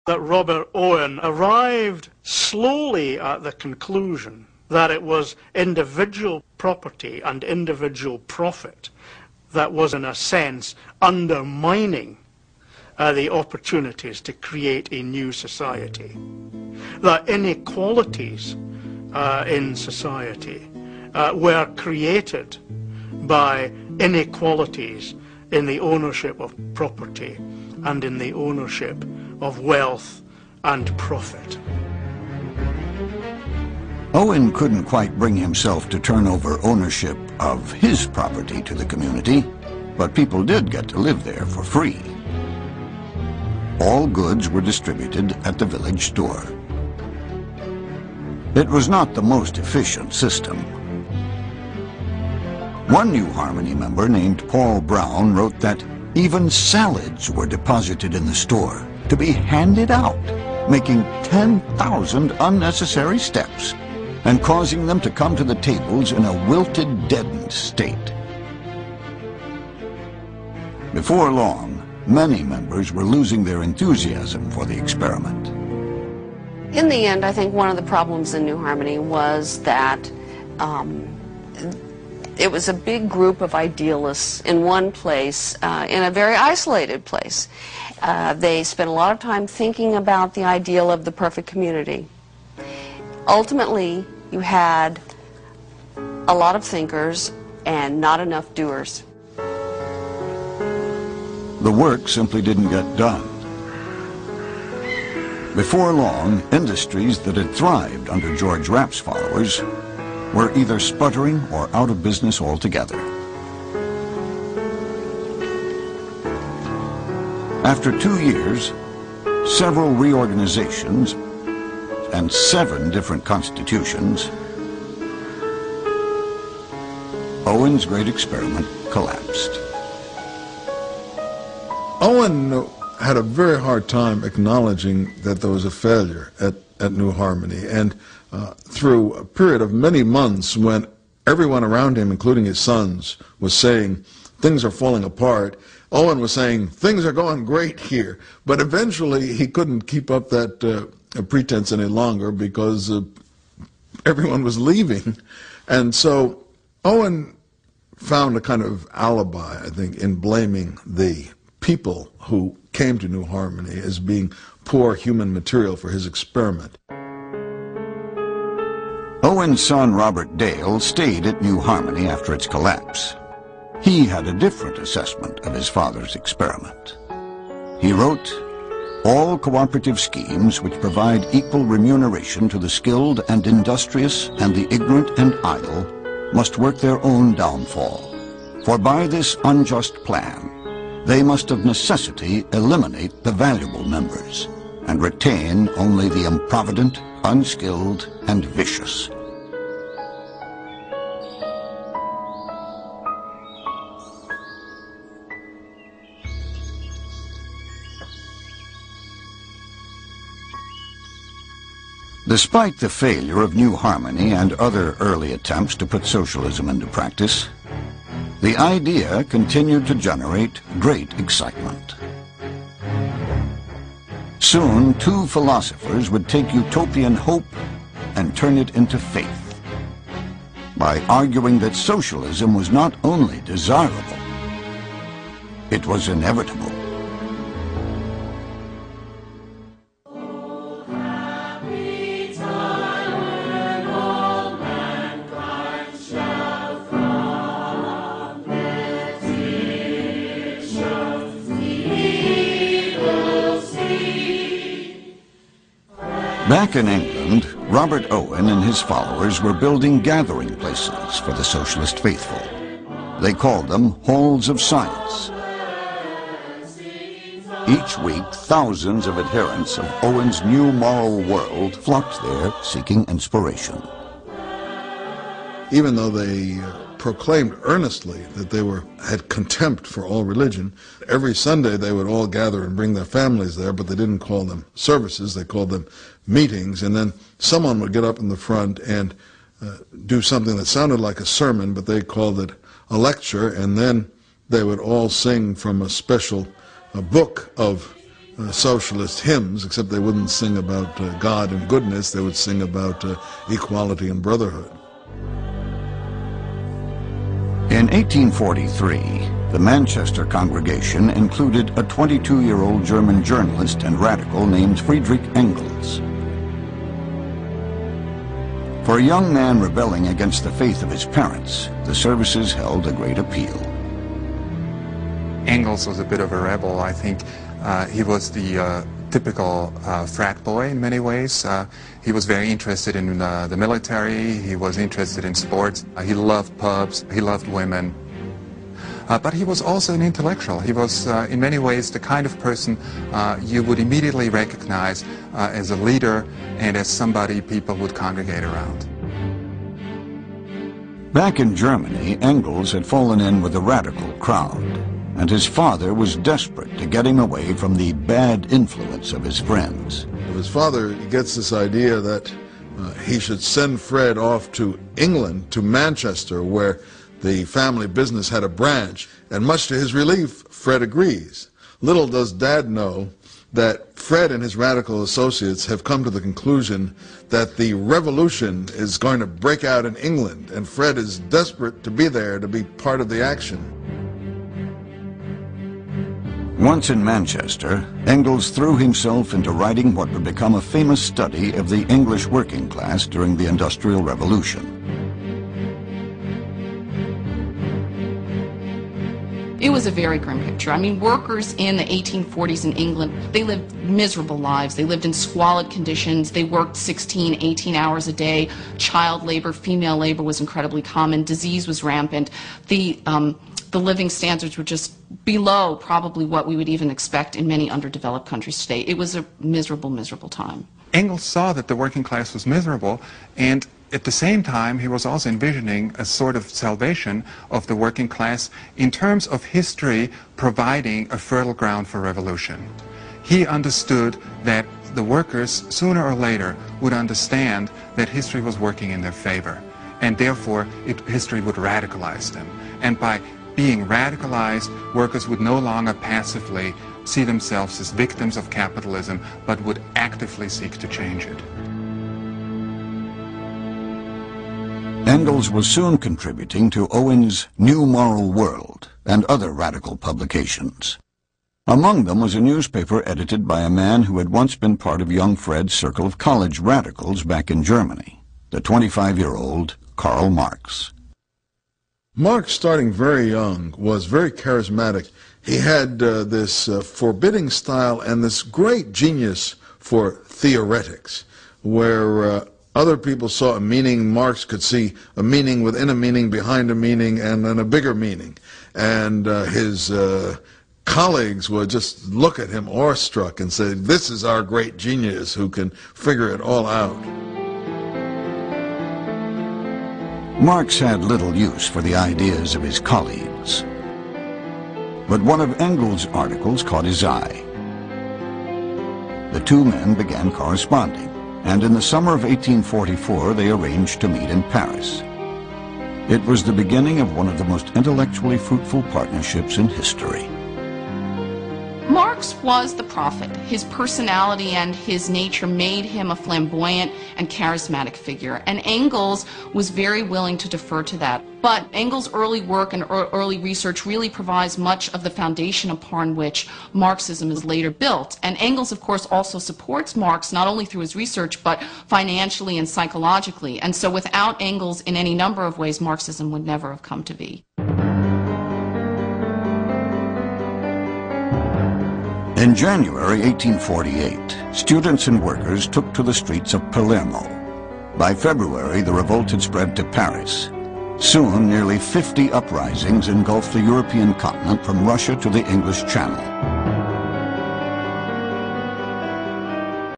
that Robert Owen arrived slowly at the conclusion that it was individual property and individual profit that was, in a sense, undermining the opportunities to create a new society. That inequalities in society were created by inequalities in the ownership of property and in the ownership of wealth and profit. Owen couldn't quite bring himself to turn over ownership of his property to the community, but people did get to live there for free. All goods were distributed at the village store. It was not the most efficient system. One New Harmony member named Paul Brown wrote that even salads were deposited in the store to be handed out, making 10,000 unnecessary steps and causing them to come to the tables in a wilted, deadened state. Before long, many members were losing their enthusiasm for the experiment. In the end, I think one of the problems in New Harmony was that it was a big group of idealists in one place, in a very isolated place. They spent a lot of time thinking about the ideal of the perfect community. Ultimately, you had a lot of thinkers and not enough doers. The work simply didn't get done. Before long, industries that had thrived under George Rapp's followers were either sputtering or out of business altogether. After 2 years, several reorganizations, and 7 different constitutions, Owen's great experiment collapsed. Owen had a very hard time acknowledging that there was a failure at New Harmony, and through a period of many months when everyone around him, including his sons, was saying things are falling apart, Owen was saying things are going great here. But eventually he couldn't keep up that pretense any longer because everyone was leaving. And so Owen found a kind of alibi, I think, in blaming the people who came to New Harmony as being poor human material for his experiment. Owen's son Robert Dale stayed at New Harmony after its collapse. He had a different assessment of his father's experiment. He wrote, "All cooperative schemes which provide equal remuneration to the skilled and industrious and the ignorant and idle must work their own downfall. For by this unjust plan, they must of necessity eliminate the valuable members and retain only the improvident, unskilled, and vicious." Despite the failure of New Harmony and other early attempts to put socialism into practice, the idea continued to generate great excitement. Soon, 2 philosophers would take utopian hope and turn it into faith by arguing that socialism was not only desirable, it was inevitable. Back in England, Robert Owen and his followers were building gathering places for the socialist faithful. They called them halls of science. Each week, thousands of adherents of Owen's new moral world flocked there seeking inspiration. Even though they proclaimed earnestly that they had contempt for all religion, every Sunday they would all gather and bring their families there, but they didn't call them services, they called them meetings, and then someone would get up in the front and do something that sounded like a sermon, but they called it a lecture, and then they would all sing from a special book of socialist hymns, except they wouldn't sing about God and goodness, they would sing about equality and brotherhood. In 1843, the Manchester congregation included a 22-year-old German journalist and radical named Friedrich Engels. For a young man rebelling against the faith of his parents, the services held a great appeal. Engels was a bit of a rebel. I think he was the typical frat boy in many ways. He was very interested in the military, he was interested in sports, he loved pubs, he loved women. But he was also an intellectual. He was in many ways the kind of person you would immediately recognize as a leader and as somebody people would congregate around. Back in Germany, Engels had fallen in with a radical crowd, and his father was desperate to get him away from the bad influence of his friends. His father gets this idea that he should send Fred off to England, to Manchester, where the family business had a branch, and much to his relief, Fred agrees. Little does Dad know that Fred and his radical associates have come to the conclusion that the revolution is going to break out in England, and Fred is desperate to be there to be part of the action. Once in Manchester, Engels threw himself into writing what would become a famous study of the English working class during the Industrial Revolution. It was a very grim picture. I mean, workers in the 1840s in England, they lived miserable lives. They lived in squalid conditions. They worked 16, 18 hours a day. Child labor, female labor was incredibly common. Disease was rampant. The living standards were just below probably what we would even expect in many underdeveloped countries today. It was a miserable, miserable time. Engels saw that the working class was miserable, and at the same time, he was also envisioning a sort of salvation of the working class in terms of history providing a fertile ground for revolution. He understood that the workers, sooner or later, would understand that history was working in their favor, and therefore history would radicalize them. And by being radicalized, workers would no longer passively see themselves as victims of capitalism, but would actively seek to change it. Engels was soon contributing to Owen's New Moral World and other radical publications. Among them was a newspaper edited by a man who had once been part of young Fred's circle of college radicals back in Germany, the 25-year-old Karl Marx. Marx, starting very young, was very charismatic. He had this forbidding style and this great genius for theoretics, where other people saw a meaning, Marx could see a meaning within a meaning, behind a meaning, and then a bigger meaning. And his colleagues would just look at him awestruck and say, "This is our great genius who can figure it all out." Marx had little use for the ideas of his colleagues. But one of Engels' articles caught his eye. The two men began corresponding, and in the summer of 1844 they arranged to meet in Paris. It was the beginning of one of the most intellectually fruitful partnerships in history. Marx was the prophet. His personality and his nature made him a flamboyant and charismatic figure, and Engels was very willing to defer to that. But Engels' early work and early research really provides much of the foundation upon which Marxism is later built. And Engels, of course, also supports Marx not only through his research, but financially and psychologically. And so without Engels, in any number of ways, Marxism would never have come to be. In January 1848, students and workers took to the streets of Palermo. By February, the revolt had spread to Paris. Soon, nearly 50 uprisings engulfed the European continent from Russia to the English Channel.